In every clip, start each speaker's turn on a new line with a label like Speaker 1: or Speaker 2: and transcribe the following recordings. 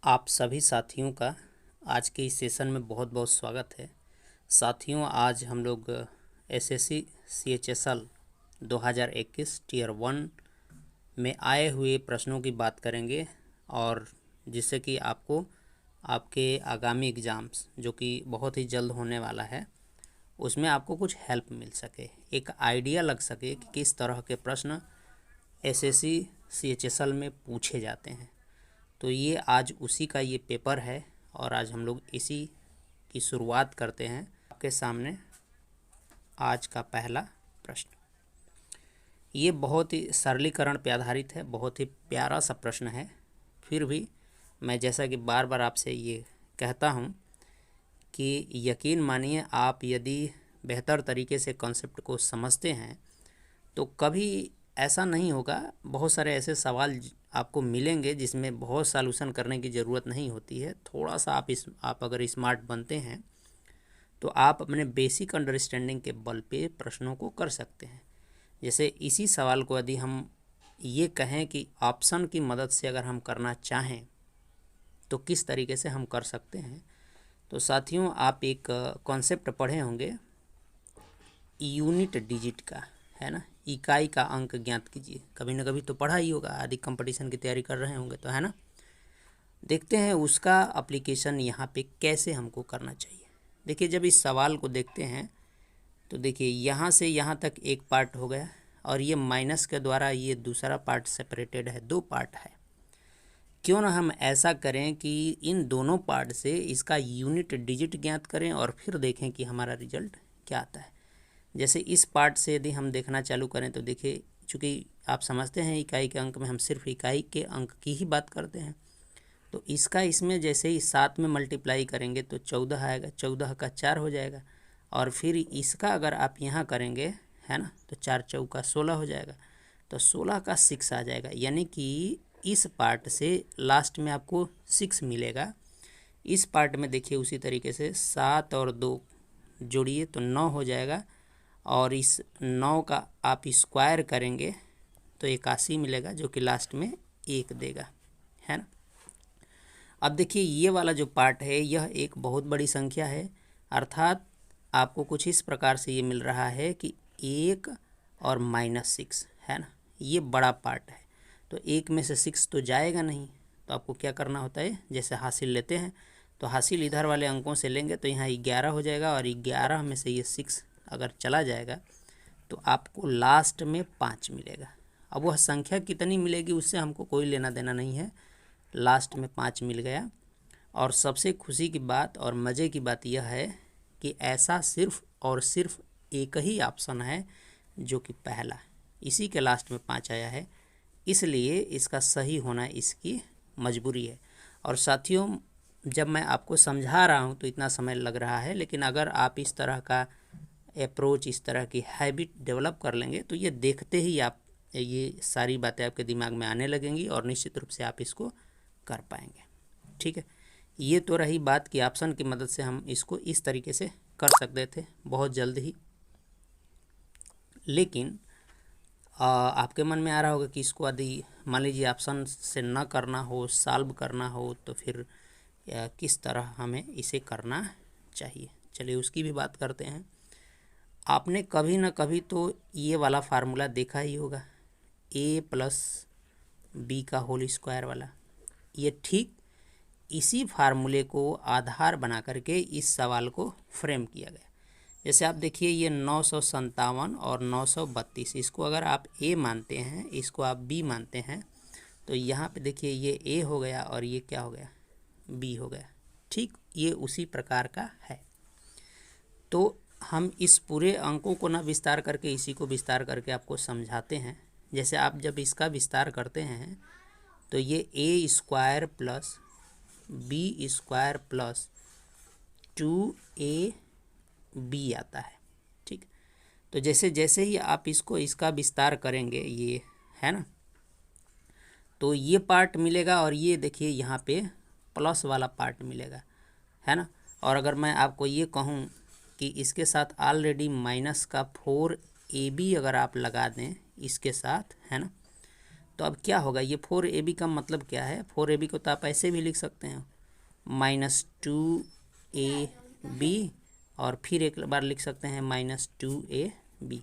Speaker 1: आप सभी साथियों का आज के इस सेशन में बहुत बहुत स्वागत है। साथियों, आज हम लोग एसएससी सीएचएसएल 2021 टियर 1 में आए हुए प्रश्नों की बात करेंगे और जिससे कि आपको आपके आगामी एग्ज़ाम्स जो कि बहुत ही जल्द होने वाला है उसमें आपको कुछ हेल्प मिल सके, एक आइडिया लग सके कि किस तरह के प्रश्न एसएससी सीएचएसएल में पूछे जाते हैं। तो ये आज उसी का ये पेपर है और आज हम लोग इसी की शुरुआत करते हैं। आपके सामने आज का पहला प्रश्न, ये बहुत ही सरलीकरण पे आधारित है, बहुत ही प्यारा सा प्रश्न है। फिर भी मैं जैसा कि बार बार आपसे ये कहता हूँ कि यकीन मानिए, आप यदि बेहतर तरीके से कॉन्सेप्ट को समझते हैं तो कभी ऐसा नहीं होगा। बहुत सारे ऐसे सवाल आपको मिलेंगे जिसमें बहुत सॉल्यूशन करने की ज़रूरत नहीं होती है। थोड़ा सा आप अगर स्मार्ट बनते हैं तो आप अपने बेसिक अंडरस्टैंडिंग के बल पे प्रश्नों को कर सकते हैं। जैसे इसी सवाल को यदि हम ये कहें कि ऑप्शन की मदद से अगर हम करना चाहें तो किस तरीके से हम कर सकते हैं। तो साथियों, आप एक कॉन्सेप्ट पढ़े होंगे यूनिट डिजिट का, है ना, इकाई का अंक ज्ञात कीजिए। कभी ना कभी तो पढ़ा ही होगा, आदि कंपटीशन की तैयारी कर रहे होंगे तो, है ना। देखते हैं उसका एप्लीकेशन यहाँ पे कैसे हमको करना चाहिए। देखिए, जब इस सवाल को देखते हैं तो देखिए यहाँ से यहाँ तक एक पार्ट हो गया और ये माइनस के द्वारा ये दूसरा पार्ट सेपरेटेड है, दो पार्ट है। क्यों ना हम ऐसा करें कि इन दोनों पार्ट से इसका यूनिट डिजिट ज्ञात करें और फिर देखें कि हमारा रिजल्ट क्या आता है। जैसे इस पार्ट से यदि हम देखना चालू करें तो देखिए, चूँकि आप समझते हैं इकाई के अंक में हम सिर्फ इकाई के अंक की ही बात करते हैं, तो इसका इसमें जैसे ही 7 में मल्टीप्लाई करेंगे तो 14 आएगा, 14 का 4 हो जाएगा। और फिर इसका अगर आप यहाँ करेंगे, है ना, तो 4 चौका 16 हो जाएगा, तो 16 का 6 आ जाएगा। यानी कि इस पार्ट से लास्ट में आपको 6 मिलेगा। इस पार्ट में देखिए उसी तरीके से 7 और 2 जोड़िए तो 9 हो जाएगा और इस 9 का आप स्क्वायर करेंगे तो 81 मिलेगा, जो कि लास्ट में 1 देगा, है ना। अब देखिए ये वाला जो पार्ट है यह एक बहुत बड़ी संख्या है, अर्थात आपको कुछ इस प्रकार से ये मिल रहा है कि 1 और -6, है ना, ये बड़ा पार्ट है। तो 1 में से 6 तो जाएगा नहीं, तो आपको क्या करना होता है, जैसे हासिल लेते हैं तो हासिल इधर वाले अंकों से लेंगे तो यहाँ 11 हो जाएगा और 11 में से ये 6 अगर चला जाएगा तो आपको लास्ट में 5 मिलेगा। अब वह संख्या कितनी मिलेगी उससे हमको कोई लेना देना नहीं है, लास्ट में 5 मिल गया। और सबसे खुशी की बात और मज़े की बात यह है कि ऐसा सिर्फ और सिर्फ एक ही ऑप्शन है जो कि पहला, इसी के लास्ट में 5 आया है, इसलिए इसका सही होना इसकी मजबूरी है। और साथियों, जब मैं आपको समझा रहा हूँ तो इतना समय लग रहा है, लेकिन अगर आप इस तरह का अप्रोच, इस तरह की हैबिट डेवलप कर लेंगे तो ये देखते ही आप ये सारी बातें आपके दिमाग में आने लगेंगी और निश्चित रूप से आप इसको कर पाएंगे। ठीक है, ये तो रही बात कि ऑप्शन की मदद से हम इसको इस तरीके से कर सकते थे बहुत जल्द ही। लेकिन आपके मन में आ रहा होगा कि इसको यदि मान लीजिए ऑप्शन से न करना हो, सॉल्व करना हो, तो फिर किस तरह हमें इसे करना चाहिए। चलिए उसकी भी बात करते हैं। आपने कभी ना कभी तो ये वाला फार्मूला देखा ही होगा, a+b का होल स्क्वायर वाला। ये ठीक इसी फार्मूले को आधार बना करके इस सवाल को फ्रेम किया गया। जैसे आप देखिए ये 957 और 932, इसको अगर आप a मानते हैं, इसको आप b मानते हैं, तो यहाँ पे देखिए ये a हो गया और ये क्या हो गया, b हो गया। ठीक ये उसी प्रकार का है। तो हम इस पूरे अंकों को ना विस्तार करके इसी को विस्तार करके आपको समझाते हैं। जैसे आप जब इसका विस्तार करते हैं तो ये a² plus b² plus 2ab आता है। ठीक, तो जैसे जैसे ही आप इसका विस्तार करेंगे, ये है ना, तो ये पार्ट मिलेगा और ये देखिए यहाँ पे प्लस वाला पार्ट मिलेगा, है ना। और अगर मैं आपको ये कहूँ कि इसके साथ ऑलरेडी -4ab अगर आप लगा दें इसके साथ, है ना, तो अब क्या होगा, ये 4ab का मतलब क्या है, 4ab को तो आप ऐसे भी लिख सकते हैं -2ab, और फिर एक बार लिख सकते हैं -2ab।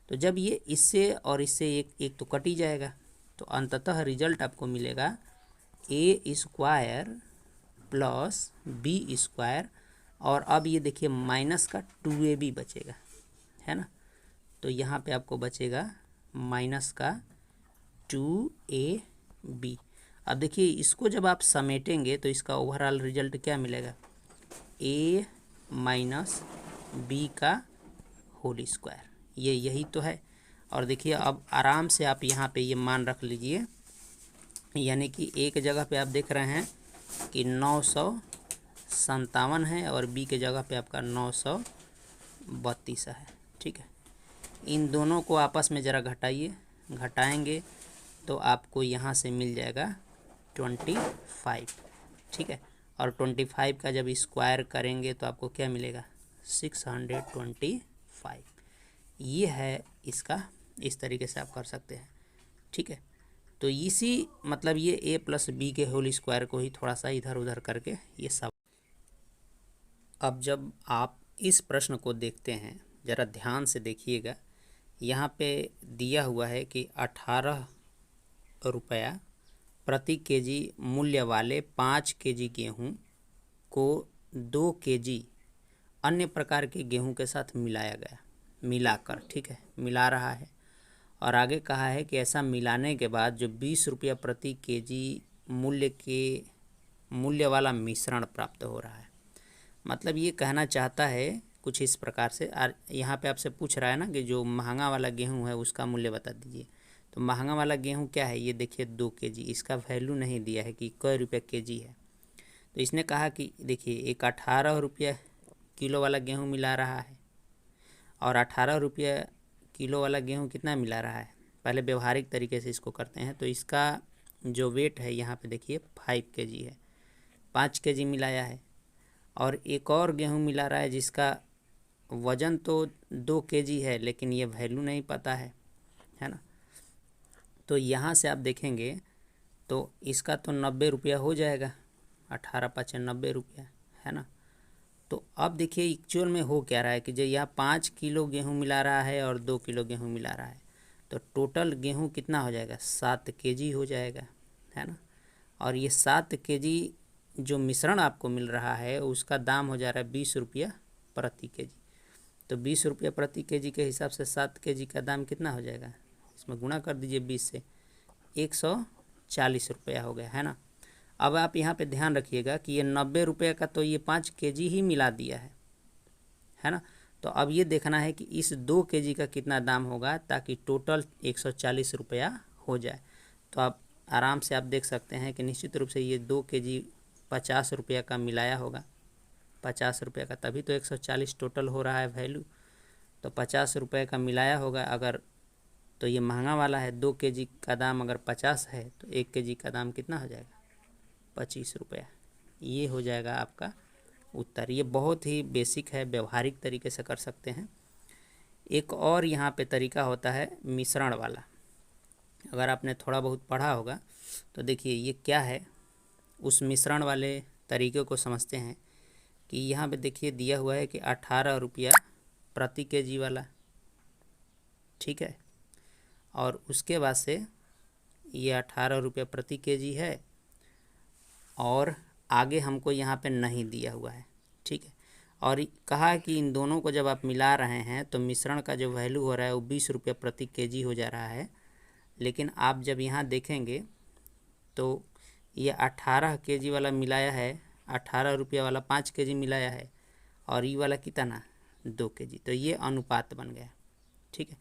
Speaker 1: तो जब ये इससे और इससे एक एक तो कट ही जाएगा, तो अंततः रिजल्ट आपको मिलेगा a² प्लस b²। और अब ये देखिए माइनस का 2ab बचेगा, है ना। तो यहाँ पे आपको बचेगा माइनस का 2ab। अब देखिए इसको जब आप समेटेंगे तो इसका ओवरऑल रिजल्ट क्या मिलेगा, a माइनस बी का होल स्क्वायर, ये यही तो है। और देखिए अब आराम से आप यहाँ पे ये मान रख लीजिए, यानी कि एक जगह पे आप देख रहे हैं कि 957 है और बी के जगह पे आपका 932 है। ठीक है, इन दोनों को आपस में ज़रा घटाइए, घटाएंगे तो आपको यहाँ से मिल जाएगा 25। ठीक है, और 25 का जब स्क्वायर करेंगे तो आपको क्या मिलेगा, 625। ये है इसका, इस तरीके से आप कर सकते हैं। ठीक है, तो इसी मतलब ये a प्लस बी के होल स्क्वायर को ही थोड़ा सा इधर उधर करके ये सब। अब जब आप इस प्रश्न को देखते हैं ज़रा ध्यान से देखिएगा, यहाँ पे दिया हुआ है कि 18 रुपया प्रति केजी मूल्य वाले 5 केजी गेहूँ को 2 केजी अन्य प्रकार के गेहूं के साथ मिलाया गया, मिलाकर, ठीक है, मिला रहा है। और आगे कहा है कि ऐसा मिलाने के बाद जो 20 रुपया प्रति केजी मूल्य वाला मिश्रण प्राप्त हो रहा है। मतलब ये कहना चाहता है कुछ इस प्रकार से। यहाँ पे आपसे पूछ रहा है ना कि जो महंगा वाला गेहूं है उसका मूल्य बता दीजिए। तो महंगा वाला गेहूं क्या है, ये देखिए 2 केजी, इसका वैल्यू नहीं दिया है कि कै रुपये केजी है। तो इसने कहा कि देखिए एक 18 रुपया किलो वाला गेहूं मिला रहा है और 18 रुपया किलो वाला गेहूं कितना मिला रहा है। पहले व्यवहारिक तरीके से इसको करते हैं। तो इसका जो वेट है यहाँ पे देखिए 5 केजी है, 5 केजी मिलाया है। और एक और गेहूं मिला रहा है जिसका वज़न तो 2 केजी है लेकिन ये वैल्यू नहीं पता है ना। तो यहाँ से आप देखेंगे तो इसका तो 90 रुपया हो जाएगा, 18×5 90 रुपया, है ना। तो अब देखिए एक्चुअल में हो क्या रहा है कि जो यहाँ 5 किलो गेहूँ मिला रहा है और 2 किलो गेहूँ मिला रहा है, तो टोटल गेहूँ कितना हो जाएगा, 7 केजी हो जाएगा, है ना। और ये 7 केजी जो मिश्रण आपको मिल रहा है उसका दाम हो जा रहा है 20 रुपया प्रति केजी। तो 20 रुपया प्रति केजी के हिसाब से 7 केजी का दाम कितना हो जाएगा, इसमें गुणा कर दीजिए 20 से, 140 रुपया हो गया, है ना। अब आप यहाँ पे ध्यान रखिएगा कि ये 90 रुपये का तो ये 5 केजी ही मिला दिया है ना। तो अब ये देखना है कि इस 2 केजी का कितना दाम होगा ताकि टोटल 140 रुपया हो जाए। तो आप आराम से आप देख सकते हैं कि निश्चित रूप से ये 2 केजी 50 रुपया का मिलाया होगा, 50 रुपये का, तभी तो 140 टोटल हो रहा है वैल्यू। तो 50 रुपये का मिलाया होगा अगर, तो ये महंगा वाला है, 2 केजी का दाम अगर 50 है तो 1 केजी का दाम कितना हो जाएगा, 25 रुपया। ये हो जाएगा आपका उत्तर। ये बहुत ही बेसिक है, व्यवहारिक तरीके से कर सकते हैं। एक और यहाँ पे तरीका होता है मिश्रण वाला, अगर आपने थोड़ा बहुत पढ़ा होगा तो देखिए ये क्या है। उस मिश्रण वाले तरीके को समझते हैं कि यहाँ पे देखिए दिया हुआ है कि 18 रुपया प्रति केजी वाला, ठीक है। और उसके बाद से ये 18 रुपया प्रति केजी है और आगे हमको यहाँ पे नहीं दिया हुआ है, ठीक है। और कहा कि इन दोनों को जब आप मिला रहे हैं तो मिश्रण का जो वैल्यू हो रहा है वो 20 रुपये प्रति केजी हो जा रहा है। लेकिन आप जब यहाँ देखेंगे तो ये 18 केजी वाला मिलाया है, 18 रुपया वाला 5 केजी मिलाया है, और ये वाला कितना, 2 केजी। तो ये अनुपात बन गया, ठीक है।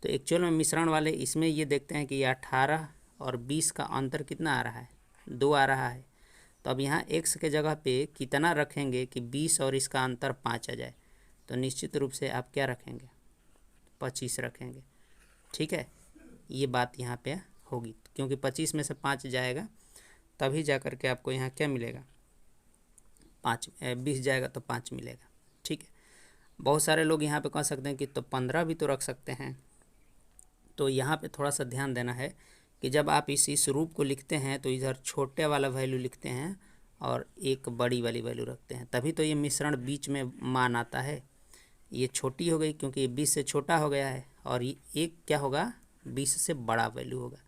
Speaker 1: तो एक्चुअल में मिश्रण वाले इसमें ये देखते हैं कि ये 18 और 20 का अंतर कितना आ रहा है, 2 आ रहा है। तो अब यहाँ x के जगह पे कितना रखेंगे कि 20 और इसका अंतर 5 आ जाए, तो निश्चित रूप से आप क्या रखेंगे, 25 रखेंगे, ठीक है। ये बात यहाँ पे होगी क्योंकि 25 में से 5 जाएगा तभी जा कर के आपको यहाँ क्या मिलेगा, 20 जाएगा तो 5 मिलेगा, ठीक है। बहुत सारे लोग यहाँ पे कह सकते हैं कि तो 15 भी तो रख सकते हैं। तो यहाँ पे थोड़ा सा ध्यान देना है कि जब आप इस रूप को लिखते हैं तो इधर छोटे वाला वैल्यू लिखते हैं और एक बड़ी वाली वैल्यू रखते हैं, तभी तो ये मिश्रण बीच में मान आता है। ये छोटी हो गई क्योंकि ये 20 से छोटा हो गया है, और ये एक क्या होगा, 20 से बड़ा वैल्यू होगा।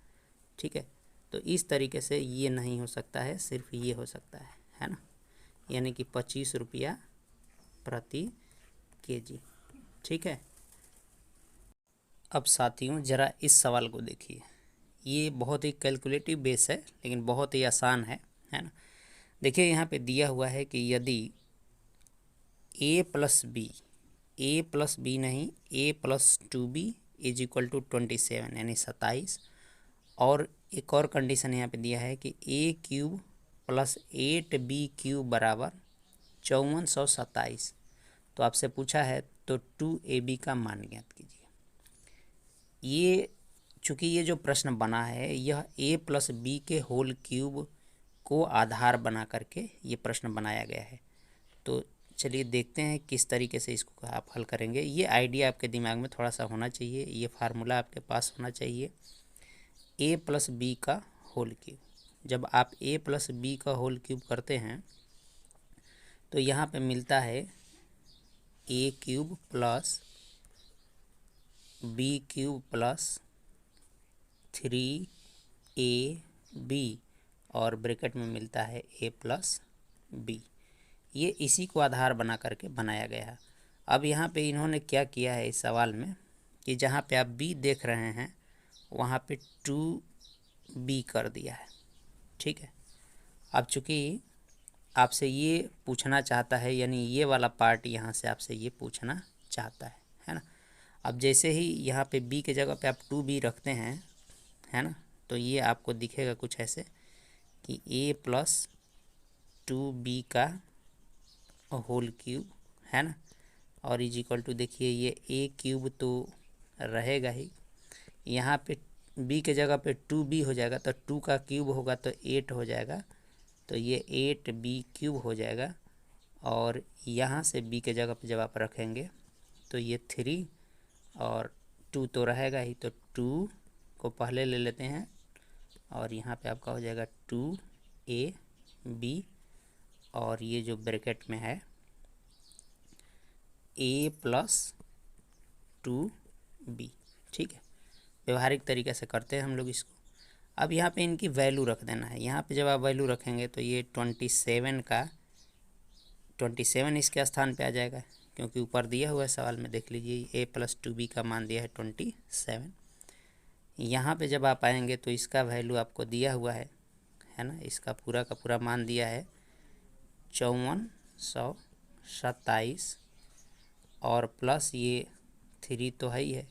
Speaker 1: ठीक है, तो इस तरीके से ये नहीं हो सकता है, सिर्फ ये हो सकता है ना, यानी कि 25 रुपया प्रति केजी। ठीक है, अब साथियों ज़रा इस सवाल को देखिए, ये बहुत ही कैलकुलेटिव बेस है लेकिन बहुत ही आसान है ना। देखिए यहाँ पे दिया हुआ है कि यदि ए प्लस बी नहीं, a+2b इज इक्वल टू 27 यानी 27, और एक और कंडीशन यहाँ पे दिया है कि a³ + 8b³ बराबर 5427। तो आपसे पूछा है तो 2ab का मान ज्ञात कीजिए। ये चूँकि ये जो प्रश्न बना है यह a+b के होल क्यूब को आधार बना करके ये प्रश्न बनाया गया है। तो चलिए देखते हैं किस तरीके से इसको आप हल करेंगे। ये आइडिया आपके दिमाग में थोड़ा सा होना चाहिए, ये फार्मूला आपके पास होना चाहिए। a+b का होल क्यूब, जब आप a+b का होल क्यूब करते हैं तो यहाँ पे मिलता है a³ + b³ + 3ab और ब्रैकेट में मिलता है a+b। ये इसी को आधार बना करके बनाया गया है। अब यहाँ पे इन्होंने क्या किया है इस सवाल में कि जहाँ पे आप b देख रहे हैं वहाँ पे 2b कर दिया है। ठीक है, अब चूँकि आपसे ये पूछना चाहता है, यानी ये वाला पार्ट यहाँ से आपसे ये पूछना चाहता है ना। अब जैसे ही यहाँ पे b के जगह पे आप 2b रखते हैं, है ना, तो ये आपको दिखेगा कुछ ऐसे कि a+2b का होल क्यूब, है ना, और इज इक्वल टू देखिए ये a³ तो रहेगा ही, यहाँ पे b के जगह पे 2b हो जाएगा तो 2 का क्यूब होगा तो 8 हो जाएगा, तो ये 8b³ हो जाएगा। और यहाँ से b के जगह पे जब आप रखेंगे तो ये 3 और 2 तो रहेगा ही, तो 2 को पहले ले लेते हैं और यहाँ पे आपका हो जाएगा 2ab और ये जो ब्रैकेट में है a+2b। ठीक है, व्यवहारिक तरीके से करते हैं हम लोग इसको। अब यहाँ पे इनकी वैल्यू रख देना है। यहाँ पे जब आप वैल्यू रखेंगे तो ये 27 इसके स्थान पे आ जाएगा, क्योंकि ऊपर दिया हुआ है सवाल में, देख लीजिए a+2b का मान दिया है 27। यहाँ पे जब आप आएंगे तो इसका वैल्यू आपको दिया हुआ है ना, इसका पूरा का पूरा मान दिया है 5427 और प्लस ये 3 तो है ही है,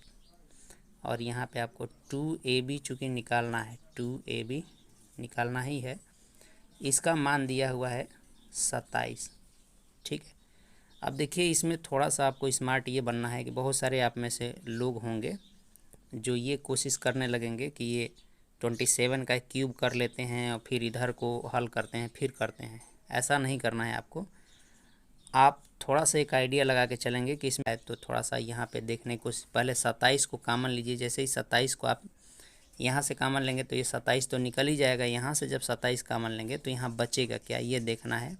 Speaker 1: और यहाँ पे आपको 2ab चूँकि निकालना है, 2ab निकालना ही है, इसका मान दिया हुआ है 27। ठीक है, अब देखिए इसमें थोड़ा सा आपको स्मार्ट ये बनना है कि बहुत सारे आप में से लोग होंगे जो ये कोशिश करने लगेंगे कि ये 27 का क्यूब कर लेते हैं और फिर इधर को हल करते हैं फिर करते हैं। ऐसा नहीं करना है आपको, आप थोड़ा सा एक आइडिया लगा के चलेंगे कि इसमें तो थोड़ा सा यहाँ पे देखने को, पहले 27 को कॉमन लीजिए। जैसे ही 27 को आप यहाँ से कॉमन लेंगे तो ये 27 तो निकल ही जाएगा। यहाँ से जब 27 कॉमन लेंगे तो यहाँ बचेगा क्या, ये देखना है।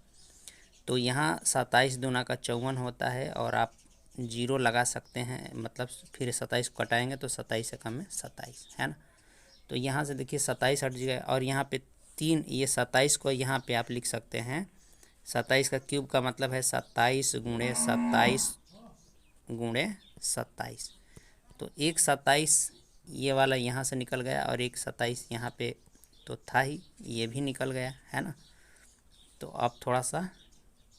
Speaker 1: तो यहाँ 27 दूना का 54 होता है और आप 0 लगा सकते हैं, मतलब फिर 27 को कटाएंगे तो 27 से कम है 27, है ना। तो यहाँ से देखिए 27 हट जाएगा और यहाँ पे 3, ये 27 को यहाँ पे आप लिख सकते हैं 27 का क्यूब का मतलब है 27 गुणे 27 गुणे 27। तो एक 27 ये वाला यहाँ से निकल गया और एक 27 यहाँ पे तो था ही, ये भी निकल गया, है ना। तो अब थोड़ा सा,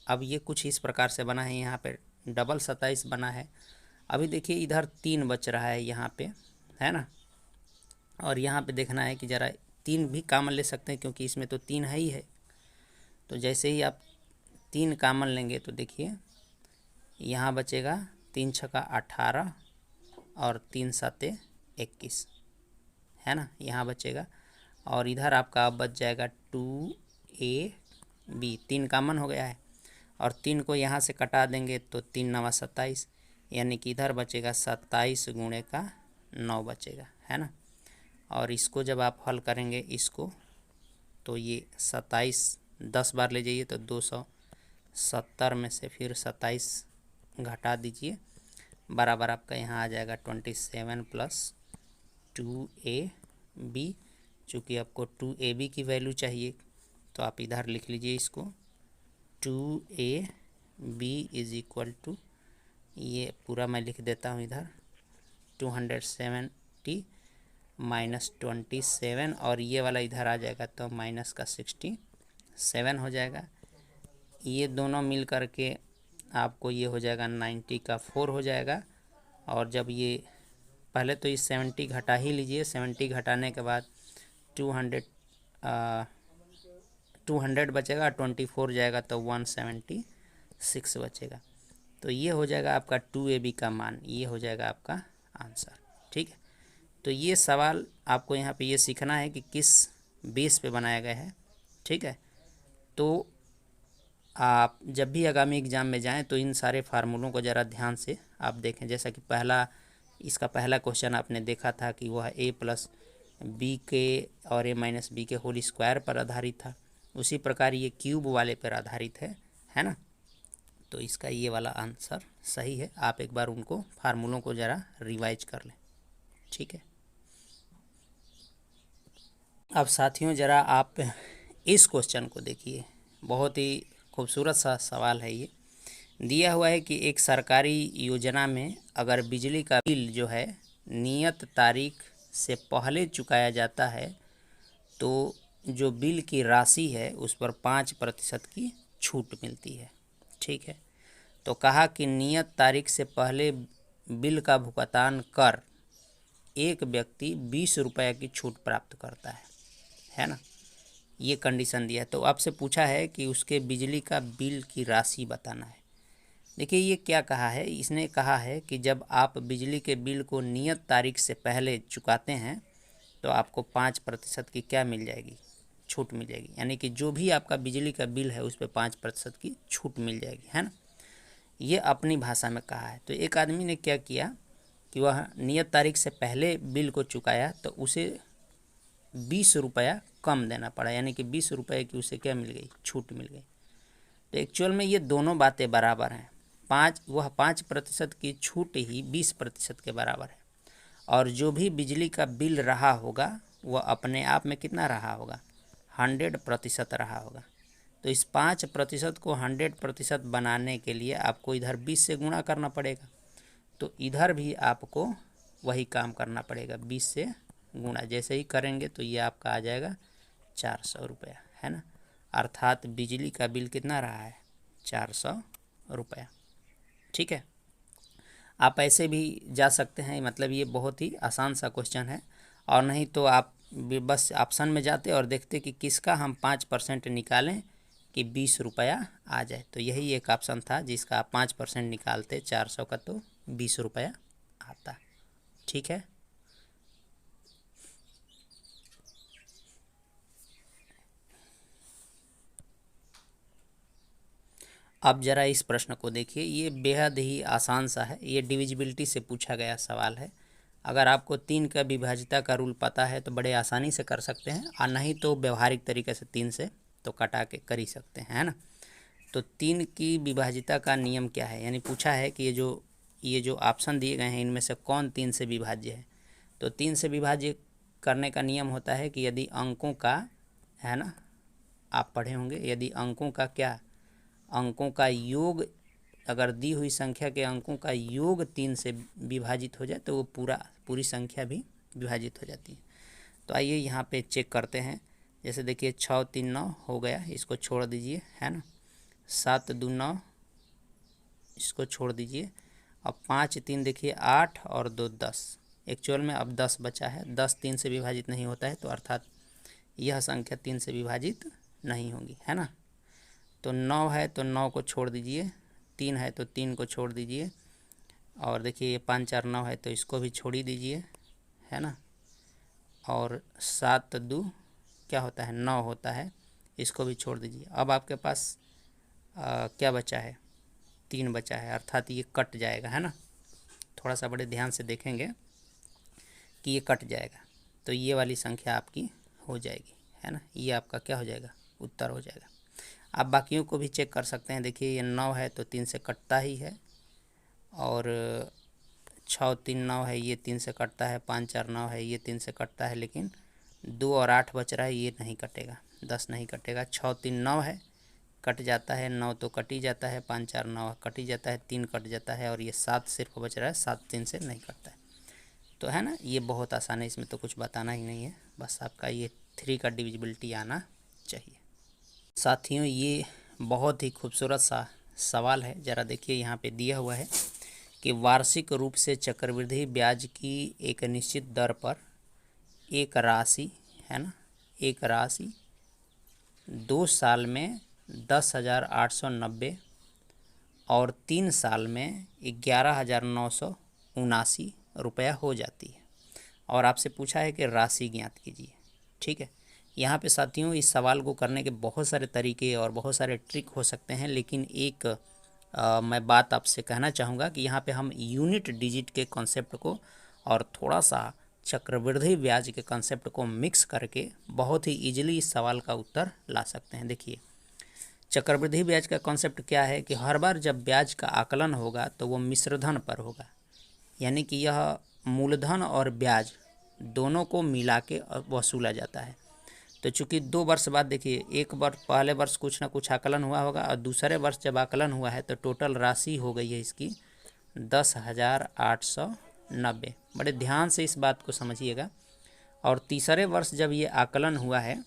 Speaker 1: अब ये कुछ इस प्रकार से बना है, यहाँ पे डबल 27 बना है। अभी देखिए इधर 3 बच रहा है यहाँ पे, है ना, और यहाँ पे देखना है कि ज़रा 3 भी कॉमन ले सकते हैं क्योंकि इसमें तो 3 है ही है। तो जैसे ही आप 3 कॉमन लेंगे तो देखिए यहाँ बचेगा 3 छक्का 18 और 3 सत्ते 21, है ना, यहाँ बचेगा। और इधर आपका अब बच जाएगा 2ab, 3 कॉमन हो गया है और 3 को यहाँ से कटा देंगे तो 3 9 27, यानी कि इधर बचेगा 27 गुणे का 9 बचेगा, है ना। और इसको जब आप हल करेंगे इसको, तो ये 27 10 बार ले जाइए तो 270 में से फिर 27 घटा दीजिए, बराबर आपका यहाँ आ जाएगा 27 प्लस 2ab। चूँकि आपको 2ab की वैल्यू चाहिए तो आप इधर लिख लीजिए इसको, 2ab इज इक्वल टू, ये पूरा मैं लिख देता हूँ इधर, 270 माइनस 27 और ये वाला इधर आ जाएगा तो माइनस का 67 हो जाएगा। ये दोनों मिल करके आपको ये हो जाएगा 90 का 4 हो जाएगा। और जब ये पहले तो इस 70 घटा ही लीजिए, 70 घटाने के बाद 200 बचेगा, 24 जाएगा तो 176 बचेगा। तो ये हो जाएगा आपका 2ab का मान, ये हो जाएगा आपका आंसर। ठीक है, तो ये सवाल आपको यहाँ पे ये सीखना है कि किस बेस पे बनाया गया है। ठीक है, तो आप जब भी आगामी एग्ज़ाम में जाएं तो इन सारे फार्मूलों को ज़रा ध्यान से आप देखें। जैसा कि इसका पहला क्वेश्चन आपने देखा था कि वह a प्लस बी के और a माइनस बी के होल स्क्वायर पर आधारित था, उसी प्रकार ये क्यूब वाले पर आधारित है ना। तो इसका ये वाला आंसर सही है। आप एक बार उनको फार्मूलों को ज़रा रिवाइज कर लें। ठीक है, अब साथियों ज़रा आप इस क्वेश्चन को देखिए, बहुत ही खूबसूरत सा सवाल है। ये दिया हुआ है कि एक सरकारी योजना में अगर बिजली का बिल जो है नियत तारीख से पहले चुकाया जाता है तो जो बिल की राशि है उस पर 5% की छूट मिलती है। ठीक है, तो कहा कि नियत तारीख से पहले बिल का भुगतान कर एक व्यक्ति 20 रुपये की छूट प्राप्त करता है ना। ये कंडीशन दिया है। तो आपसे पूछा है कि उसके बिजली का बिल की राशि बताना है। देखिए ये क्या कहा है, इसने कहा है कि जब आप बिजली के बिल को नियत तारीख से पहले चुकाते हैं तो आपको 5% की क्या मिल जाएगी, छूट मिल जाएगी। यानी कि जो भी आपका बिजली का बिल है उस पर 5% की छूट मिल जाएगी, है ना। ये अपनी भाषा में कहा है। तो एक आदमी ने क्या किया कि वह नियत तारीख से पहले बिल को चुकाया तो उसे 20 रुपया कम देना पड़ा, यानी कि 20 रुपये की उसे क्या मिल गई, छूट मिल गई। तो एक्चुअल में ये दोनों बातें बराबर हैं। 5% की छूट ही 20% के बराबर है। और जो भी बिजली का बिल रहा होगा वह अपने आप में कितना रहा होगा, 100% रहा होगा। तो इस 5% को 100% बनाने के लिए आपको इधर 20 से गुणा करना पड़ेगा। तो इधर भी आपको वही काम करना पड़ेगा, 20 से गुणा जैसे ही करेंगे तो ये आपका आ जाएगा 400 रुपया, है ना। अर्थात बिजली का बिल कितना रहा है, 400 रुपया। ठीक है, आप ऐसे भी जा सकते हैं, मतलब ये बहुत ही आसान सा क्वेश्चन है। और नहीं तो आप बस ऑप्शन में जाते और देखते कि किसका हम 5% निकालें कि 20 रुपया आ जाए। तो यही एक ऑप्शन था जिसका आप 5% निकालते 400 का तो 20 रुपया आता। ठीक है, अब ज़रा इस प्रश्न को देखिए, ये बेहद ही आसान सा है। ये डिविजिबिलिटी से पूछा गया सवाल है। अगर आपको 3 का विभाजिता का रूल पता है तो बड़े आसानी से कर सकते हैं, और नहीं तो व्यवहारिक तरीके से 3 से तो कटा के कर ही सकते हैं, है ना। तो 3 की विभाजिता का नियम क्या है, यानी पूछा है कि ये जो ऑप्शन दिए गए हैं इनमें से कौन 3 से विभाज्य है। तो 3 से विभाज्य करने का नियम होता है कि यदि अंकों का, है ना, आप पढ़े होंगे, यदि अंकों का योग, अगर दी हुई संख्या के अंकों का योग 3 से विभाजित हो जाए तो वो पूरी संख्या भी विभाजित हो जाती है। तो आइए यहाँ पे चेक करते हैं। जैसे देखिए 6 3 9 हो गया, इसको छोड़ दीजिए, है ना। 7 2 9, इसको छोड़ दीजिए। अब 5 3 देखिए 8 और 2 10। एक्चुअल में अब 10 बचा है। 10 3 से विभाजित नहीं होता है, तो अर्थात यह संख्या 3 से विभाजित नहीं होगी, है ना। तो 9 है तो 9 को छोड़ दीजिए, 3 है तो 3 को छोड़ दीजिए, और देखिए ये 5 4 9 है तो इसको भी छोड़ ही दीजिए, है ना। और 7 2 क्या होता है, 9 होता है, इसको भी छोड़ दीजिए। अब आपके पास क्या बचा है, 3 बचा है, अर्थात ये कट जाएगा, है ना। थोड़ा सा बड़े ध्यान से देखेंगे कि ये कट जाएगा। तो ये वाली संख्या आपकी हो जाएगी, है ना। ये आपका क्या हो जाएगा, उत्तर हो जाएगा। आप बाकियों को भी चेक कर सकते हैं। देखिए ये 9 है तो 3 से कटता ही है, और 6 3 9 है, ये 3 से कटता है। 5 4 9 है, ये 3 से कटता है, लेकिन 2 और 8 बच रहा है, ये नहीं कटेगा, 10 नहीं कटेगा। 6 3 9 है, कट जाता है। 9 तो कट ही जाता है, 5 4 9 कट ही जाता है, 3 कट जाता है, और ये 7 सिर्फ बच रहा है, 7 3 से नहीं कटता है। तो है ना, ये बहुत आसान है, इसमें तो कुछ बताना ही नहीं है, बस आपका ये 3 का डिविजिबिलिटी आना चाहिए। साथियों ये बहुत ही खूबसूरत सा सवाल है। ज़रा देखिए यहाँ पे दिया हुआ है कि वार्षिक रूप से चक्रवृद्धि ब्याज की एक निश्चित दर पर एक राशि, है ना, एक राशि 2 साल में 10,890 और 3 साल में 11,979 रुपया हो जाती है। और आपसे पूछा है कि राशि ज्ञात कीजिए। ठीक है, यहाँ पे साथियों इस सवाल को करने के बहुत सारे तरीके और बहुत सारे ट्रिक हो सकते हैं, लेकिन एक मैं बात आपसे कहना चाहूँगा कि यहाँ पे हम यूनिट डिजिट के कॉन्सेप्ट को और थोड़ा सा चक्रवृद्धि ब्याज के कॉन्सेप्ट को मिक्स करके बहुत ही ईजिली इस सवाल का उत्तर ला सकते हैं। देखिए चक्रवृद्धि ब्याज का कॉन्सेप्ट क्या है कि हर बार जब ब्याज का आकलन होगा तो वो मिश्रधन पर होगा, यानी कि यह मूलधन और ब्याज दोनों को मिला के वसूला जाता है। तो चूंकि 2 वर्ष बाद देखिए, एक वर्ष पहले वर्ष कुछ ना कुछ आकलन हुआ होगा, और दूसरे वर्ष जब आकलन हुआ है तो टोटल राशि हो गई है इसकी 10,890। बड़े ध्यान से इस बात को समझिएगा। और तीसरे वर्ष जब ये आकलन हुआ है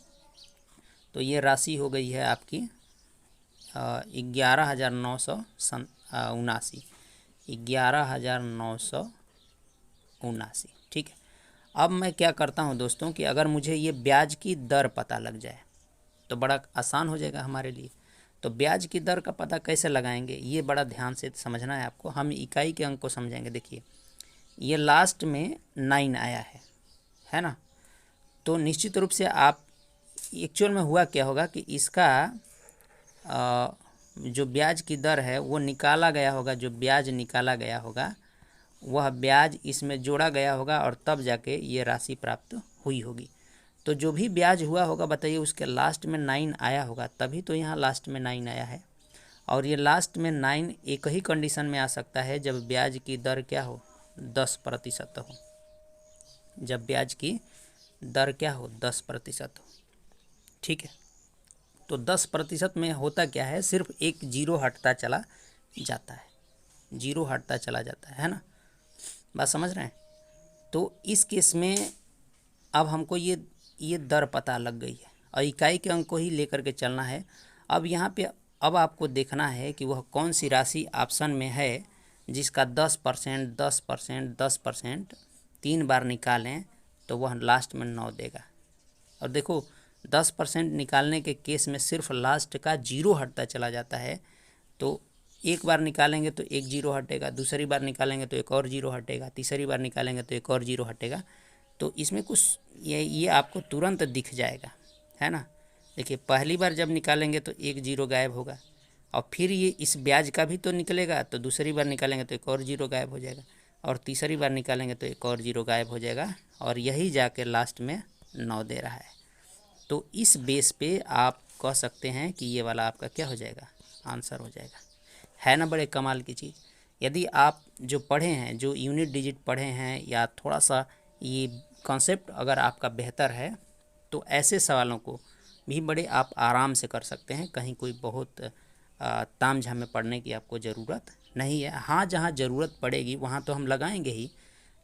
Speaker 1: तो ये राशि हो गई है आपकी 11,979, 11,979। ठीक है, अब मैं क्या करता हूं दोस्तों कि अगर मुझे ये ब्याज की दर पता लग जाए तो बड़ा आसान हो जाएगा हमारे लिए। तो ब्याज की दर का पता कैसे लगाएंगे, ये बड़ा ध्यान से समझना है आपको। हम इकाई के अंक को समझेंगे। देखिए ये लास्ट में 9 आया है ना, तो निश्चित रूप से आप एक्चुअल में हुआ क्या होगा कि इसका जो ब्याज की दर है वो निकाला गया होगा, जो ब्याज निकाला गया होगा वह ब्याज इसमें जोड़ा गया होगा, और तब जाके ये राशि प्राप्त हुई होगी। तो जो भी ब्याज हुआ होगा बताइए उसके लास्ट में 9 आया होगा, तभी तो यहाँ लास्ट में 9 आया है। और ये लास्ट में 9 एक ही कंडीशन में आ सकता है, जब ब्याज की दर क्या हो, 10% हो। जब ब्याज की दर क्या हो, 10% हो। ठीक है, तो 10% में होता क्या है, सिर्फ एक जीरो हटता चला जाता है, जीरो हटता चला जाता है ना, बात समझ रहे हैं। तो इस केस में अब हमको ये दर पता लग गई है, और इकाई के अंक को ही लेकर के चलना है। अब यहाँ पे अब आपको देखना है कि वह कौन सी राशि ऑप्शन में है जिसका 10%, 10%, 10% 3 बार निकालें तो वह लास्ट में 9 देगा। और देखो 10% निकालने के केस में सिर्फ लास्ट का जीरो हटता चला जाता है, तो एक बार निकालेंगे तो एक जीरो हटेगा, दूसरी बार निकालेंगे तो एक और जीरो हटेगा, तीसरी बार निकालेंगे तो एक और जीरो हटेगा। तो इसमें कुछ ये आपको तुरंत दिख जाएगा, है ना। देखिए पहली बार जब निकालेंगे तो एक जीरो गायब होगा, और फिर ये इस ब्याज का भी तो निकलेगा, तो दूसरी बार निकालेंगे तो एक और जीरो गायब हो जाएगा, और तीसरी बार निकालेंगे तो एक और जीरो गायब हो जाएगा, और यही जाके लास्ट में 9 दे रहा है। तो इस बेस पे आप कह सकते हैं कि ये वाला आपका क्या हो जाएगा, आंसर हो जाएगा। है ना बड़े कमाल की चीज़। यदि आप जो पढ़े हैं, जो यूनिट डिजिट पढ़े हैं, या थोड़ा सा ये कॉन्सेप्ट अगर आपका बेहतर है, तो ऐसे सवालों को भी बड़े आप आराम से कर सकते हैं। कहीं कोई बहुत तामझाम में पढ़ने की आपको ज़रूरत नहीं है। हाँ, जहाँ ज़रूरत पड़ेगी वहाँ तो हम लगाएंगे ही,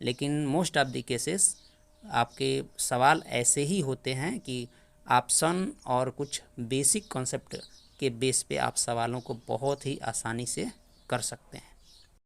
Speaker 1: लेकिन मोस्ट ऑफ द केसेस आपके सवाल ऐसे ही होते हैं कि ऑप्शन और कुछ बेसिक कॉन्सेप्ट के बेस पे आप सवालों को बहुत ही आसानी से कर सकते हैं।